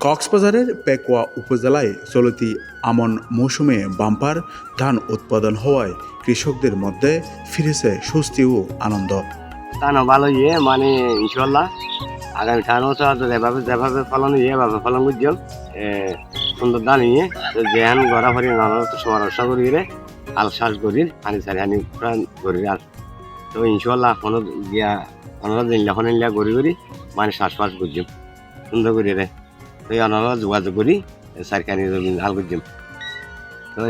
কক্সবাজারের পেকুয়া উপজেলায় চলতি আমন মৌসুমে বাম্পার ধান উৎপাদন হওয়ায় কৃষকদের মধ্যে ফিরেছে স্বস্তি ও আনন্দ। ধানও ভালো মানে ইনশাল্লাহ আগামী ধান যেভাবে যেভাবে ফলন এভাবে ফলন করছিলাম সুন্দর ধান যেহান গড়া ভরি সমস্যা করি রে আল শ্বাস করি হানি সারি হানি করি আর তো ইনশাল্লাহ কোনো গিয়া অনারা দিনলা ফোন করি করি মানে শ্বাস করছিলাম সুন্দর করি রে তো অনারা যোগাযোগ করি সরকারি হাল করছিলাম তো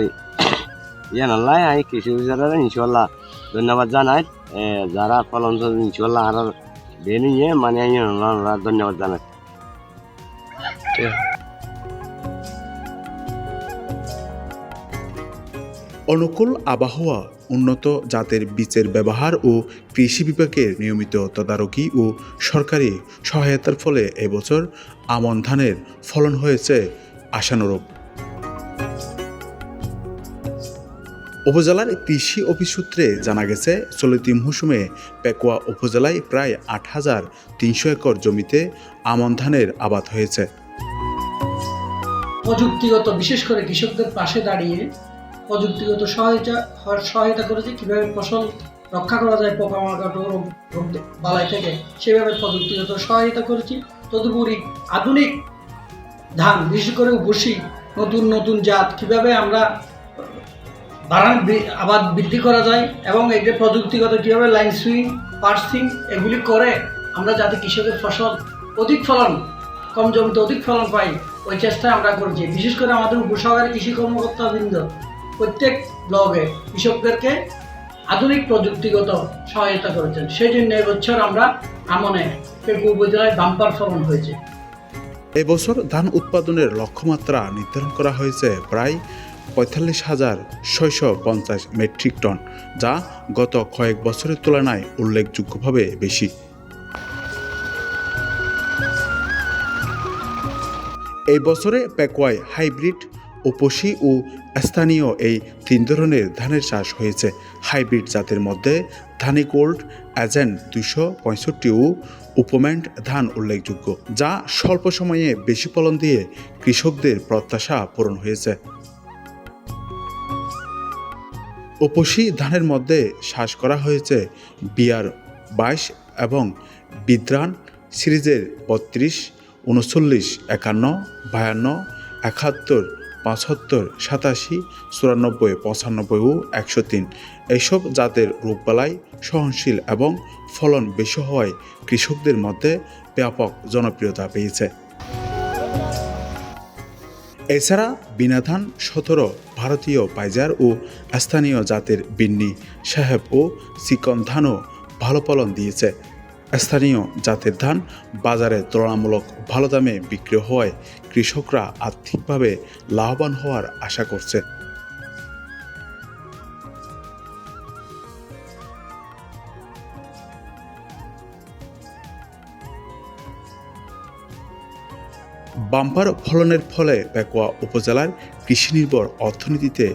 জানাল্লাহ আমি কৃষি অফিসাররা ইনশাল্লাহ ধন্যবাদ জানাই যারা ফলন ইনশাল্লাহ আর দিয়ে নিয়ে মানে ধন্যবাদ জানাই। অনুকূল আবহাওয়া, উন্নত জাতের বীজের ব্যবহার ও কৃষি বিভাগের নিয়মিত তদারকি ও সরকারি সহায়তার ফলে এবছর আমন ধানের ফলন হয়েছে আশানুরূপ। উপজেলার কৃষি অফিস সূত্রে জানা গেছে, চলতি মৌসুমে পেকুয়া উপজেলায় প্রায় ৮,৩০০ একর জমিতে আমন ধানের আবাদ হয়েছে। প্রযুক্তিগত, বিশেষ করে কৃষকদের পাশে দাঁড়িয়ে প্রযুক্তিগত সহায়তা করেছে, কীভাবে ফসল রক্ষা করা যায় পোকামাকড় রোগ বালাই থেকে, সেভাবে প্রযুক্তিগত সহায়তা করেছি। তদুপরি আধুনিক ধান, বিশেষ করে উপসি নতুন নতুন জাত কীভাবে আমরা আবাদ বৃদ্ধি করা যায় এবং এদের প্রযুক্তিগত কীভাবে লাইন সুইং, পার্সিং এগুলি করে আমরা যাতে কৃষকের ফসল অধিক ফলন, কম জমিতে অধিক ফলন পাই, ওই চেষ্টা আমরা করছি। বিশেষ করে আমাদের উপসহকারী কৃষি কর্মকর্তাবৃন্দ প্রত্যেক ব্লগে কৃষকদেরকে আধুনিক প্রযুক্তিগত সহায়তা করেছেন। সেই জন্য এবছর আমরা আমনে পেকুয়া উপজেলায় বাম্পার ফলন হয়েছে। এবছর ধান উৎপাদনের লক্ষ্যমাত্রা নির্ধারণ করা হয়েছে প্রায় ৪৫,৬৫০ মেট্রিক টন, যা গত কয়েক বছরের তুলনায় উল্লেখযোগ্যভাবে বেশি। এই বছরে পেকুয়ায় হাইব্রিড, উপসি ও স্থানীয় এই ৩ ধরনের ধানের চাষ হয়েছে। হাইব্রিড জাতের মধ্যে ধানি গোল্ড, এজেন্ট ২৬৫ ও উপমেন্ট ধান উল্লেখযোগ্য, যা স্বল্প সময়ে বেশি ফলন দিয়ে কৃষকদের প্রত্যাশা পূরণ হয়েছে। উপসি ধানের মধ্যে চাষ করা হয়েছে বিআর ২২ এবং বিদ্রান সিরিজের ৩২, ৩৯, ৫১, ৫২, ৭১, ৭৫, ৮৭, ৯৪, ৯৫ ও ১০৩। এইসব জাতের রোগবালাই সহনশীল এবং ফলন বেশি হওয়ায় কৃষকদের মধ্যে ব্যাপক জনপ্রিয়তা পেয়েছে। এছাড়া বিনা ধান ১৭, ভারতীয় পাইজার ও স্থানীয় জাতের বিন্নি, সাহেব ও চিকন ধানও ভালো ফলন দিয়েছে। স্থানীয় জাতের ধান বাজারে তুলনামূলক ভালো দামে বিক্রি হওয়ায় কৃষকরা আর্থিকভাবে লাভবান হওয়ার আশা করছে। বাম্পার ফলনের ফলে পেকুয়া উপজেলার কৃষিনির্ভর অর্থনীতিতে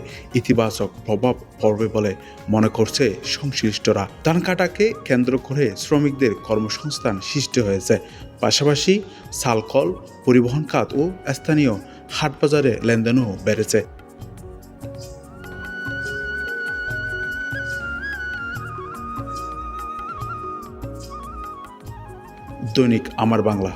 ইতিবাচক প্রভাব পড়বে বলে মনে করছে সংশ্লিষ্টরা। ধান কাটাকে কেন্দ্র করে শ্রমিকদের কর্মসংস্থান সৃষ্টি হয়েছে, পাশাপাশি সালকল, পরিবহন খাত ও স্থানীয় হাটবাজারে লেনদেনও বেড়েছে। দৈনিক আমার বাংলা।